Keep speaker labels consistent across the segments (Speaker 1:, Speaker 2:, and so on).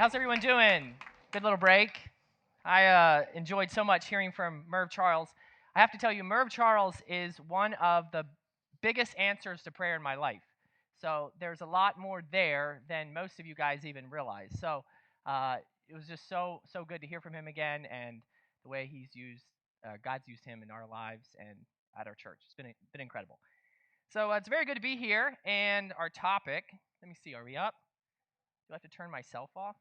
Speaker 1: How's everyone doing? Good little break. I enjoyed so much hearing from Merv Charles. I have to tell you, Merv Charles is one of the biggest answers to prayer in my life. So there's a lot more there than most of you guys even realize. So it was just so good to hear from him again, and the way God's used him in our lives and at our church. It's been incredible. So it's very good to be here, and our topic. Let me see. Are we up? Do I have to turn myself off?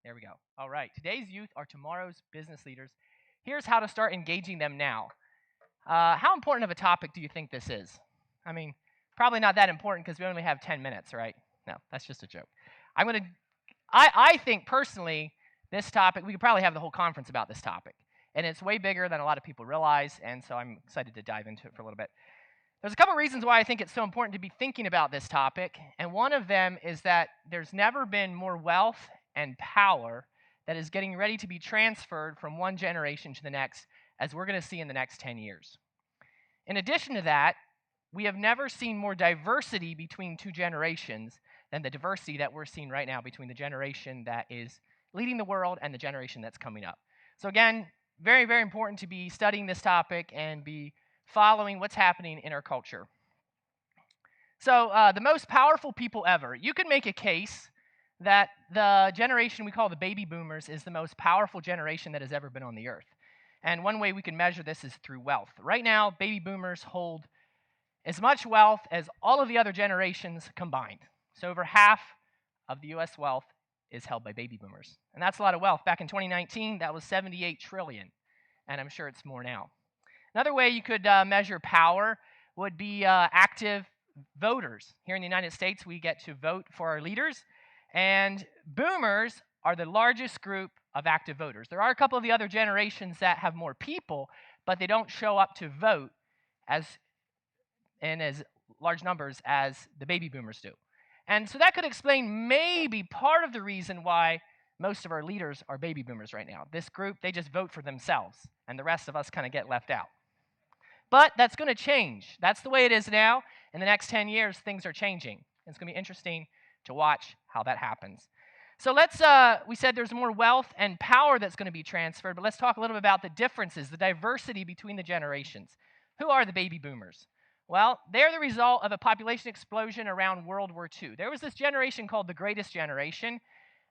Speaker 1: There we go. All right. Today's youth are tomorrow's business leaders. Here's how to start engaging them now. How important of a topic do you think this is? I mean, probably not that important because we only have 10 minutes, right? No, that's just a joke. I think personally, this topic, we could probably have the whole conference about this topic. And it's way bigger than a lot of people realize, and so I'm excited to dive into it for a little bit. There's a couple reasons why I think it's so important to be thinking about this topic, and one of them is that there's never been more wealth and power that is getting ready to be transferred from one generation to the next, as we're going to see in the next 10 years. In addition to that, we have never seen more diversity between two generations than the diversity that we're seeing right now between the generation that is leading the world and the generation that's coming up. So again, very, very important to be studying this topic and be following what's happening in our culture. So the most powerful people ever. You can make a case that the generation we call the baby boomers is the most powerful generation that has ever been on the earth. And one way we can measure this is through wealth. Right now, baby boomers hold as much wealth as all of the other generations combined. So over half of the U.S. wealth is held by baby boomers. And that's a lot of wealth. Back in 2019, that was $78 trillion. And I'm sure it's more now. Another way you could measure power would be active voters. Here in the United States, we get to vote for our leaders, and boomers are the largest group of active voters. There are a couple of the other generations that have more people, but they don't show up to vote in as large numbers as the baby boomers do. And so that could explain maybe part of the reason why most of our leaders are baby boomers right now. This group, they just vote for themselves, and the rest of us kind of get left out. But that's going to change. That's the way it is now. In the next 10 years, things are changing. It's going to be interesting to watch how that happens. So we said there's more wealth and power that's going to be transferred, but let's talk a little bit about the differences, the diversity between the generations. Who are the baby boomers? Well, they're the result of a population explosion around World War II. There was this generation called the Greatest Generation,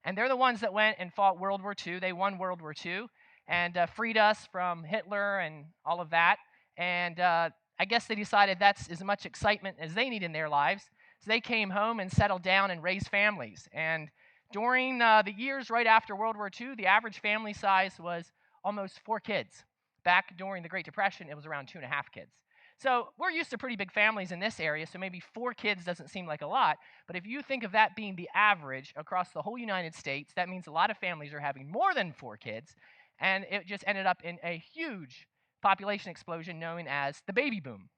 Speaker 1: and they're the ones that went and fought World War II. They won World War II and freed us from Hitler and all of that. And I guess they decided that's as much excitement as they need in their lives. So they came home and settled down and raised families. And during the years right after World War II, the average family size was almost 4 kids. Back during the Great Depression, it was around 2.5 kids. So we're used to pretty big families in this area, so maybe 4 kids doesn't seem like a lot. But if you think of that being the average across the whole United States, that means a lot of families are having more than 4 kids. And it just ended up in a huge population explosion known as the baby boom.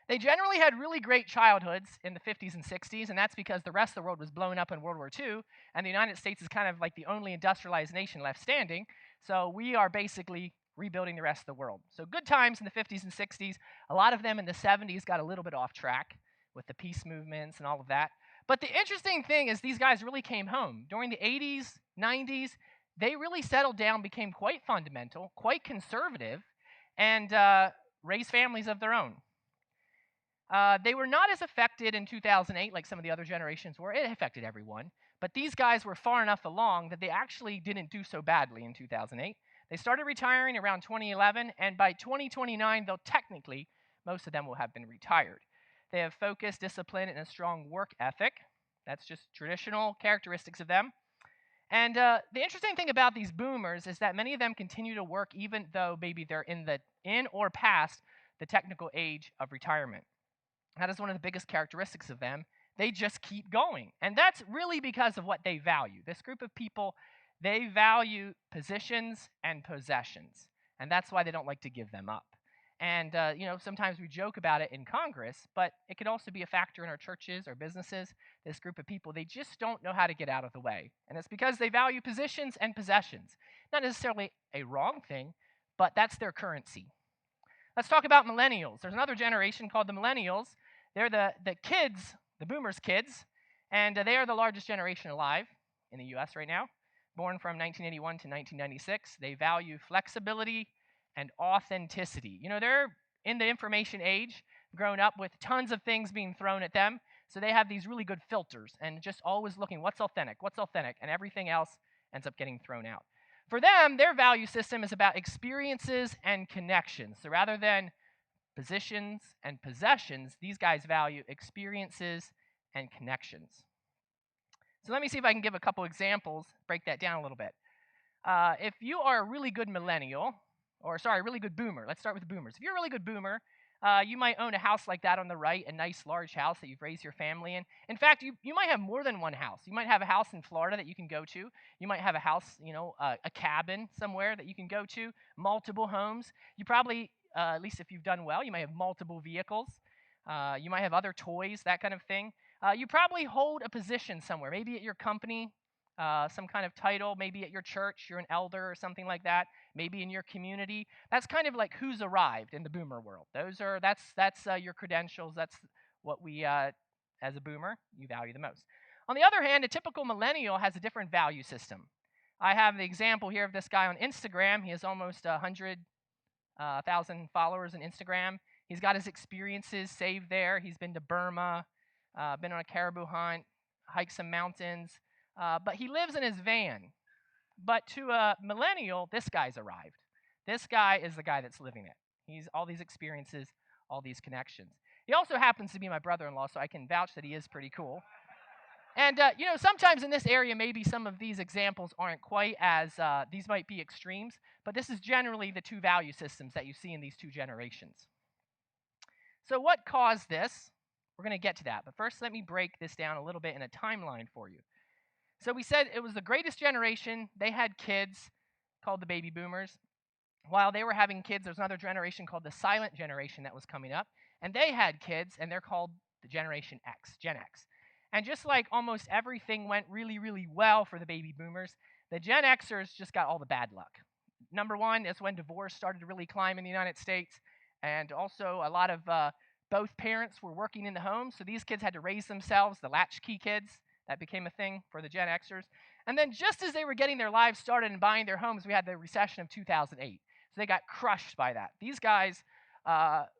Speaker 1: They generally had really great childhoods in the 50s and 60s, and that's because the rest of the world was blown up in World War II, and the United States is kind of like the only industrialized nation left standing, so we are basically rebuilding the rest of the world. So good times in the 50s and 60s. A lot of them in the 70s got a little bit off track with the peace movements and all of that. But the interesting thing is these guys really came home. During the 80s, 90s, they really settled down, became quite fundamental, quite conservative, and raised families of their own. They were not as affected in 2008 like some of the other generations were. It affected everyone. But these guys were far enough along that they actually didn't do so badly in 2008. They started retiring around 2011, and by 2029, though technically, most of them will have been retired. They have focus, discipline, and a strong work ethic. That's just traditional characteristics of them. And the interesting thing about these boomers is that many of them continue to work even though maybe they're in or past the technical age of retirement. That is one of the biggest characteristics of them. They just keep going. And that's really because of what they value. This group of people, they value positions and possessions. And that's why they don't like to give them up. And, sometimes we joke about it in Congress, but it could also be a factor in our churches, our businesses. This group of people, they just don't know how to get out of the way. And it's because they value positions and possessions. Not necessarily a wrong thing, but that's their currency. Let's talk about millennials. There's another generation called the millennials. They're the kids, the boomers' kids, and they are the largest generation alive. in the US right now, born from 1981 to 1996. They value flexibility and authenticity. You know, they're in the information age, grown up with tons of things being thrown at them. So they have these really good filters and just always looking what's authentic, and everything else ends up getting thrown out. For them, their value system is about experiences and connections. So rather than positions and possessions, these guys value experiences and connections. So let me see if I can give a couple examples, break that down a little bit. If you are a really good millennial, or sorry, a really good boomer, let's start with boomers. If you're a really good boomer, you might own a house like that on the right, a nice large house that you've raised your family in. In fact, you might have more than one house. You might have a house in Florida that you can go to. You might have a house, a cabin somewhere that you can go to, multiple homes. You probably, at least if you've done well, you might have multiple vehicles. You might have other toys, that kind of thing. You probably hold a position somewhere, maybe at your company, some kind of title, maybe at your church, you're an elder or something like that, maybe in your community. That's kind of like who's arrived in the boomer world. That's your credentials. That's what we, as a boomer, you value the most. On the other hand, a typical millennial has a different value system. I have the example here of this guy on Instagram. He has almost 100,000 followers on Instagram. He's got his experiences saved there. He's been to Burma, been on a caribou hunt, hiked some mountains, but he lives in his van. But to a millennial, this guy's arrived. This guy is the guy that's living it. He's all these experiences, all these connections. He also happens to be my brother-in-law, so I can vouch that he is pretty cool. And, sometimes in this area, maybe some of these examples aren't quite as, these might be extremes, but this is generally the two value systems that you see in these two generations. So what caused this? We're going to get to that. But first, let me break this down a little bit in a timeline for you. So we said it was the greatest generation. They had kids called the baby boomers. While they were having kids, there's another generation called the silent generation that was coming up. And they had kids, and they're called the Generation X, Gen X. And just like almost everything went really, really well for the baby boomers, the Gen Xers just got all the bad luck. Number one is when divorce started to really climb in the United States. And also a lot of both parents were working in the home. So these kids had to raise themselves, the latchkey kids. That became a thing for the Gen Xers. And then just as they were getting their lives started and buying their homes, we had the recession of 2008. So they got crushed by that. These guys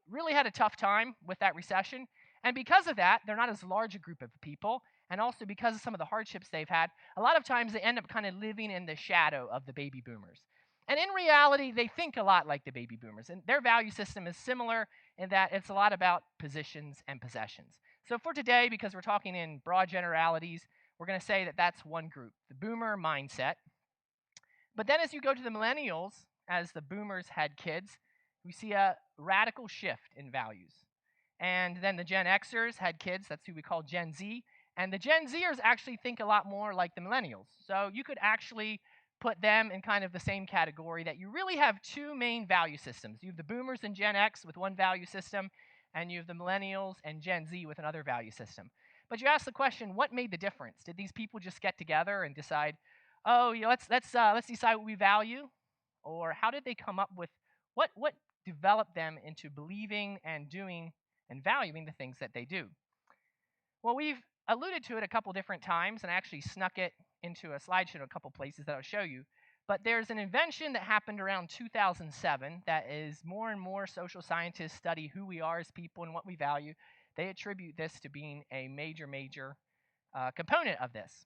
Speaker 1: really had a tough time with that recession. And because of that, they're not as large a group of people. And also because of some of the hardships they've had, a lot of times they end up kind of living in the shadow of the baby boomers. And in reality, they think a lot like the baby boomers. And their value system is similar in that it's a lot about positions and possessions. So for today, because we're talking in broad generalities, we're going to say that that's one group, the boomer mindset. But then as you go to the millennials, as the boomers had kids, we see a radical shift in values. And then the Gen Xers had kids, that's who we call Gen Z. And the Gen Zers actually think a lot more like the millennials. So you could actually put them in kind of the same category, that you really have two main value systems. You have the boomers and Gen X with one value system, and you have the millennials and Gen Z with another value system. But you ask the question, what made the difference? Did these people just get together and decide, oh, let's decide what we value? Or how did they come up with what developed them into believing and doing and valuing the things that they do? Well, we've alluded to it a couple different times, and I actually snuck it into a slideshow in a couple places that I'll show you. But there's an invention that happened around 2007 that is more and more social scientists study who we are as people and what we value. They attribute this to being a major component of this.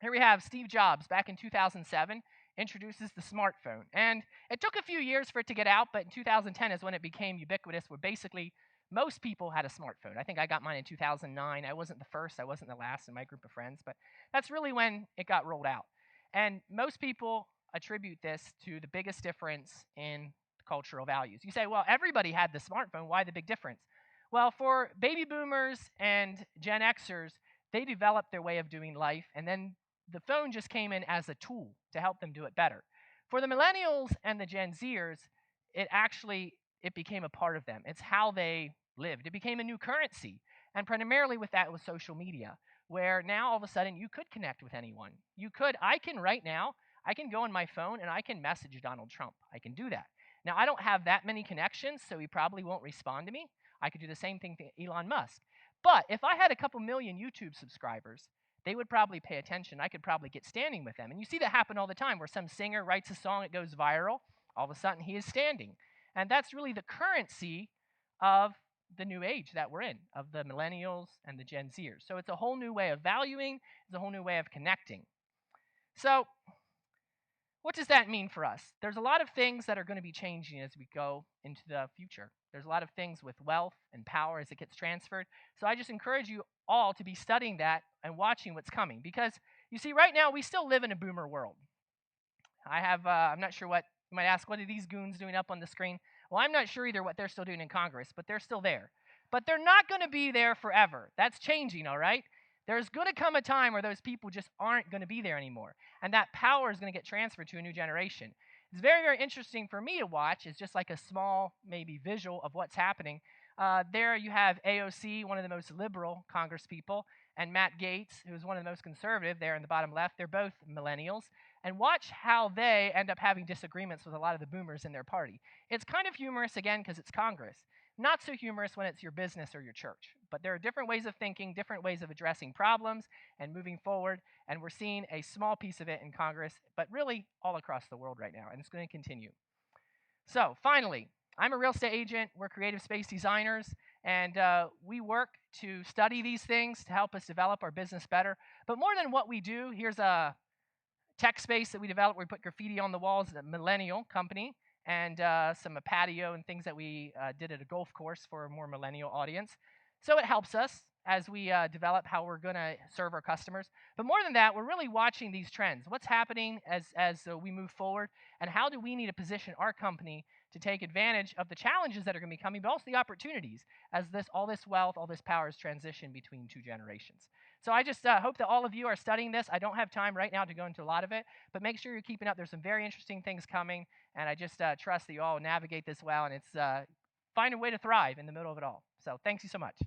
Speaker 1: Here we have Steve Jobs back in 2007 introduces the smartphone. And it took a few years for it to get out, but in 2010 is when it became ubiquitous, where basically most people had a smartphone. I think I got mine in 2009. I wasn't the first, I wasn't the last in my group of friends, but that's really when it got rolled out. And most people attribute this to the biggest difference in cultural values. You say, well, everybody had the smartphone. Why the big difference? Well, for baby boomers and Gen Xers, they developed their way of doing life, and then the phone just came in as a tool to help them do it better. For the millennials and the Gen Zers, it became a part of them. It's how they lived. It became a new currency. And primarily with that was social media, where now all of a sudden you could connect with anyone. I can go on my phone and I can message Donald Trump. I can do that. Now, I don't have that many connections, so he probably won't respond to me. I could do the same thing to Elon Musk. But if I had a couple million YouTube subscribers, they would probably pay attention. I could probably get standing with them. And you see that happen all the time where some singer writes a song, it goes viral, all of a sudden he is standing. And that's really the currency of the new age that we're in, of the millennials and the Gen Zers. So it's a whole new way of valuing, it's a whole new way of connecting. So what does that mean for us? There's a lot of things that are going to be changing as we go into the future. There's a lot of things with wealth and power as it gets transferred. So I just encourage you all to be studying that and watching what's coming, because you see, right now we still live in a boomer world. I'm not sure what, you might ask, what are these goons doing up on the screen? Well, I'm not sure either what they're still doing in Congress, but they're still there. But they're not going to be there forever. That's changing, all right? There's going to come a time where those people just aren't going to be there anymore. And that power is going to get transferred to a new generation. It's very, very interesting for me to watch. It's just like a small, maybe visual of what's happening. There you have AOC, one of the most liberal Congress people, and Matt Gaetz, who's one of the most conservative there in the bottom left. They're both millennials. And watch how they end up having disagreements with a lot of the boomers in their party. It's kind of humorous, again, because it's Congress. Not so humorous when it's your business or your church. But there are different ways of thinking, different ways of addressing problems and moving forward. And we're seeing a small piece of it in Congress, but really all across the world right now. And it's going to continue. So finally, I'm a real estate agent. We're creative space designers. And we work to study these things to help us develop our business better. But more than what we do, here's a tech space that we developed where we put graffiti on the walls at a millennial company, and some patio and things that we did at a golf course for a more millennial audience. So it helps us as we develop how we're going to serve our customers. But more than that, we're really watching these trends. What's happening as we move forward, and how do we need to position our company to take advantage of the challenges that are going to be coming, but also the opportunities as all this wealth, all this power is transitioned between two generations. So I just hope that all of you are studying this. I don't have time right now to go into a lot of it, but make sure you're keeping up. There's some very interesting things coming, and I just trust that you all navigate this well, and it's find a way to thrive in the middle of it all. So thanks you so much.